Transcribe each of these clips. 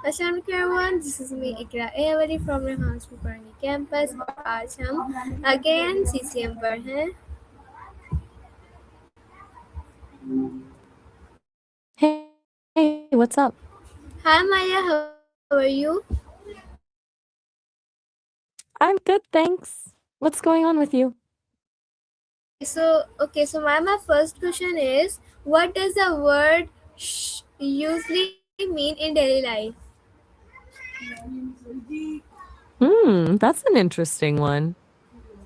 Assalamualaikum everyone, this is me Ikra Ayawali from Rehan's Purani campus और आज हम again CCM पर हैं. Hey, what's up? Hi Maya, how are you? I'm good, thanks. What's going on with you? So my first question is, what does the word usually mean in daily life? That's an interesting one.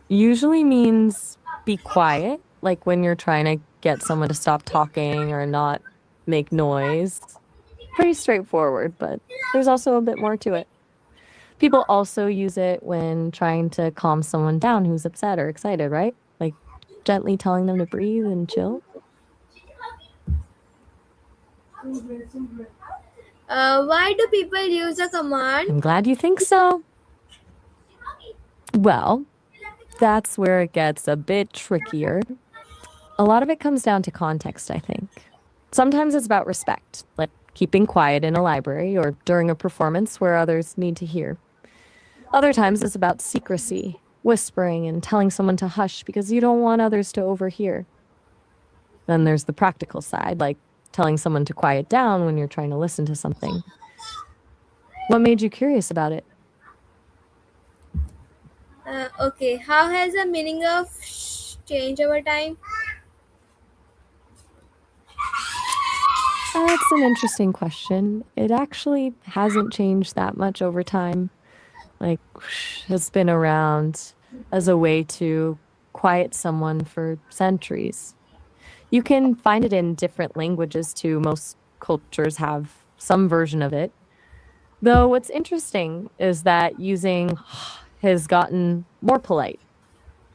Usually means be quiet, like when you're trying to get someone to stop talking or not make noise. Pretty straightforward, but there's also a bit more to it. People also use it when trying to calm someone down who's upset or excited, right? Like gently telling them to breathe and chill. Why do people use the command? I'm glad you think so. Well, that's where it gets a bit trickier. A lot of it comes down to context, I think. Sometimes it's about respect, like keeping quiet in a library or during a performance where others need to hear. Other times it's about secrecy, whispering and telling someone to hush because you don't want others to overhear. Then there's the practical side, like telling someone to quiet down when you're trying to listen to something. What made you curious about it? Okay, how has the meaning of changed over time? That's an interesting question. It actually hasn't changed that much over time. Like, has been around as a way to quiet someone for centuries. You can find it in different languages too. Most cultures have some version of it. Though what's interesting is that using has gotten more polite.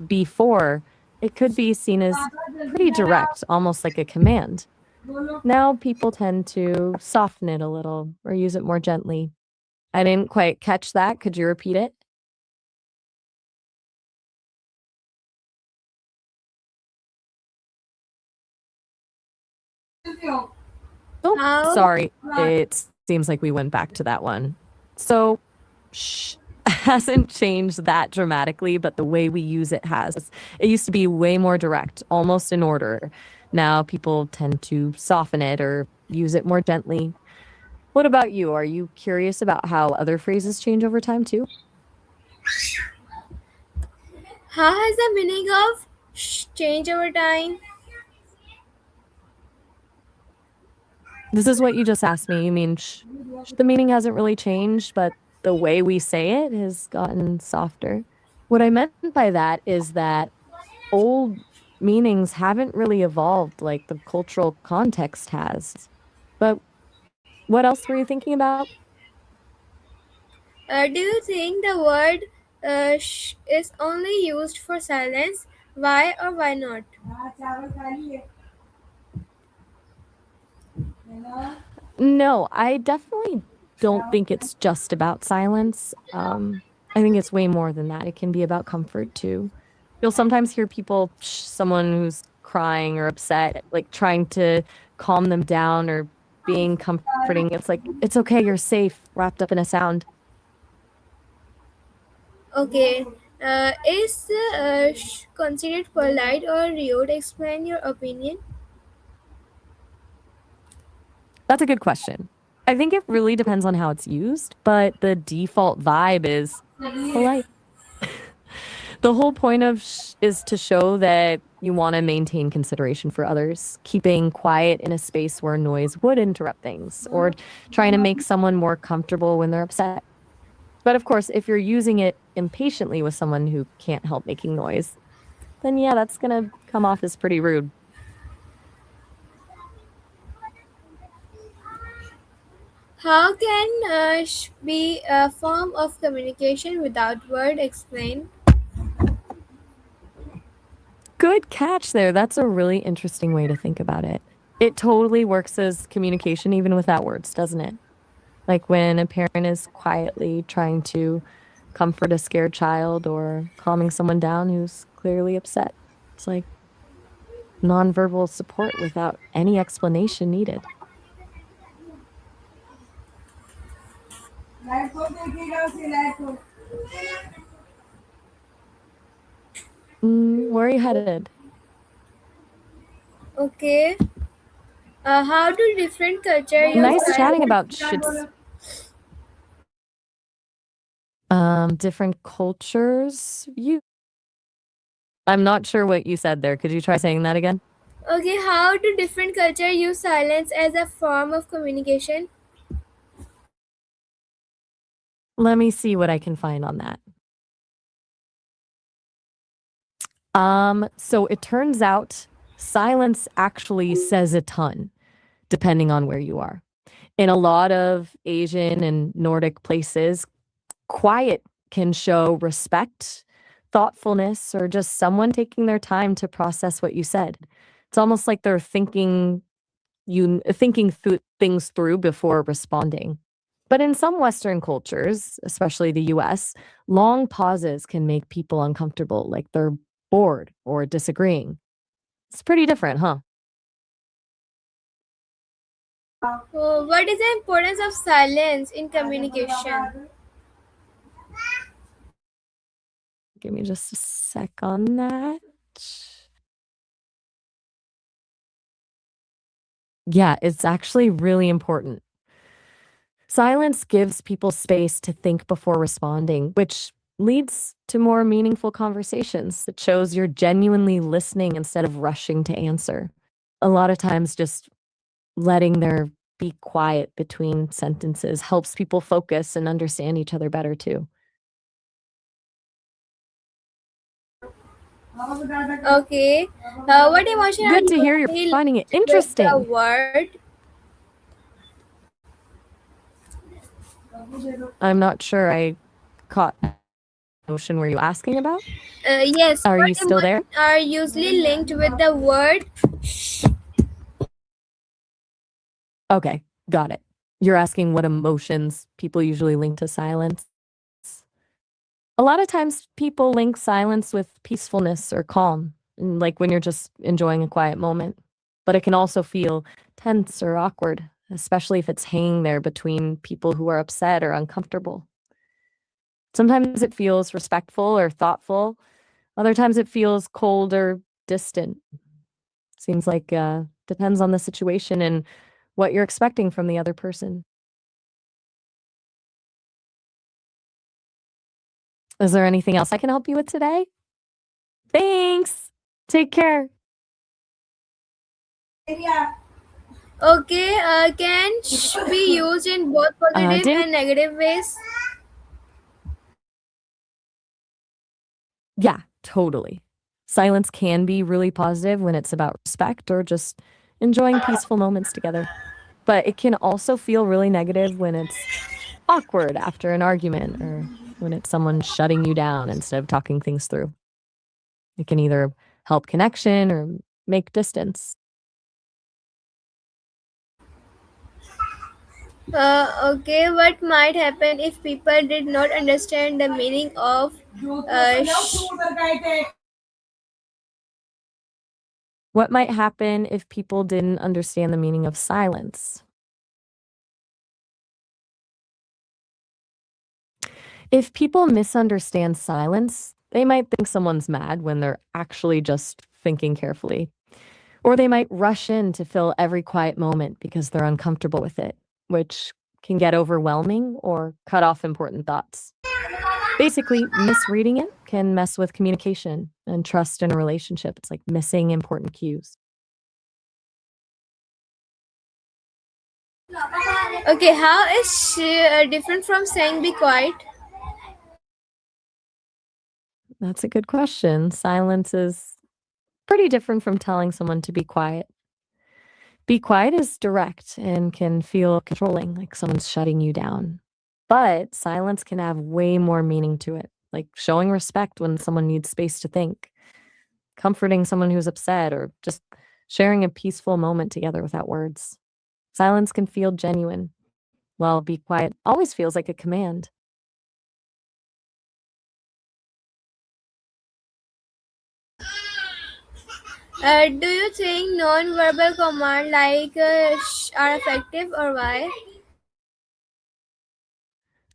Before, it could be seen as pretty direct, almost like a command. Now people tend to soften it a little or use it more gently. I didn't quite catch that. Could you repeat it? Oh, How? sorry. It seems like we went back to that one. So, shh hasn't changed that dramatically, but the way we use it has. It used to be way more direct, almost in order. Now people tend to soften it or use it more gently. What about you? Are you curious about how other phrases change over time too? How has the meaning of changed over time? This is what you just asked me. You mean the meaning hasn't really changed, but the way we say it has gotten softer. What I meant by that is that old meanings haven't really evolved like the cultural context has. But what else were you thinking about? Do you think the word is only used for silence? Why or why not? No, I definitely don't think it's just about silence. I think it's way more than that. It can be about comfort too. You'll sometimes hear people, someone who's crying or upset, like trying to calm them down or being comforting. It's like, it's okay, you're safe, wrapped up in a sound. Okay. Is considered polite or rude? Explain your opinion. That's a good question. I think it really depends on how it's used, but the default vibe is polite. The whole point of is to show that you want to maintain consideration for others, keeping quiet in a space where noise would interrupt things, or trying to make someone more comfortable when they're upset. But of course, if you're using it impatiently with someone who can't help making noise, then yeah, that's going to come off as pretty rude. How can be a form of communication without word? Explain. Good catch there. That's a really interesting way to think about it. It totally works as communication even without words, doesn't it? Like when a parent is quietly trying to comfort a scared child or calming someone down who's clearly upset. It's like nonverbal support without any explanation needed. Where are you headed? Okay. How do different culture use Nice chatting about silence? different cultures. I'm not sure what you said there. Could you try saying that again? Okay, how do different culture use silence as a form of communication? Let me see what I can find on that. So it turns out silence actually says a ton, depending on where you are. In a lot of Asian and Nordic places, quiet can show respect, thoughtfulness, or just someone taking their time to process what you said. It's almost like they're thinking things through before responding. But in some Western cultures, especially the US, long pauses can make people uncomfortable, like they're bored or disagreeing. It's pretty different, huh? What is the importance of silence in communication? Give me just a sec on that. Yeah, it's actually really important. Silence gives people space to think before responding, which leads to more meaningful conversations. It shows you're genuinely listening instead of rushing to answer. A lot of times, just letting there be quiet between sentences helps people focus and understand each other better too. Okay. What emotion are Good to hear you're usually finding it linked with the interesting. word? I'm not sure I caught the notion were you asking about? Yes, Are what you still there? emotions are usually linked with the word? Okay, got it. You're asking what emotions people usually link to silence. A lot of times people link silence with peacefulness or calm, like when you're just enjoying a quiet moment. But it can also feel tense or awkward, especially if it's hanging there between people who are upset or uncomfortable. Sometimes it feels respectful or thoughtful. Other times it feels cold or distant. Seems like depends on the situation and what you're expecting from the other person. Is there anything else I can help you with today? Thanks. Take care. Okay, can be used in both positive Didn't and negative ways. Yeah, totally. Silence can be really positive when it's about respect or just enjoying peaceful moments together. But it can also feel really negative when it's awkward after an argument or when it's someone shutting you down instead of talking things through. It can either help connection or make distance. Okay, what might happen if people did not understand the meaning of What might happen if people didn't understand the meaning of silence? If people misunderstand silence, they might think someone's mad when they're actually just thinking carefully. Or they might rush in to fill every quiet moment because they're uncomfortable with it, which can get overwhelming or cut off important thoughts. Basically, misreading it can mess with communication and trust in a relationship. It's like missing important cues. Okay, how is she different from saying be quiet? That's a good question. Silence is pretty different from telling someone to be quiet. Be quiet is direct and can feel controlling, like someone's shutting you down. But silence can have way more meaning to it, like showing respect when someone needs space to think, comforting someone who's upset, or just sharing a peaceful moment together without words. Silence can feel genuine, while be quiet always feels like a command. Do you think non-verbal command like are effective or why?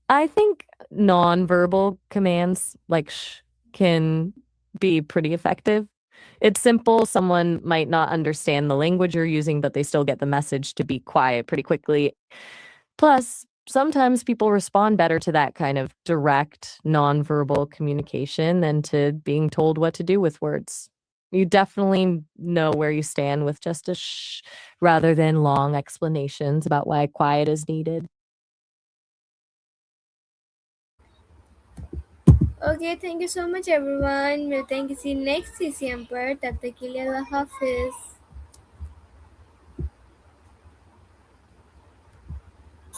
I think nonverbal commands like shh can be pretty effective. It's simple. Someone might not understand the language you're using, but they still get the message to be quiet pretty quickly. Plus, sometimes people respond better to that kind of direct nonverbal communication than to being told what to do with words. You definitely know where you stand with just a shh rather than long explanations about why quiet is needed. Okay, thank you so much everyone. मिलते हैं किसी next CCM पर. तब तक के लिए अल्लाह हाफिज.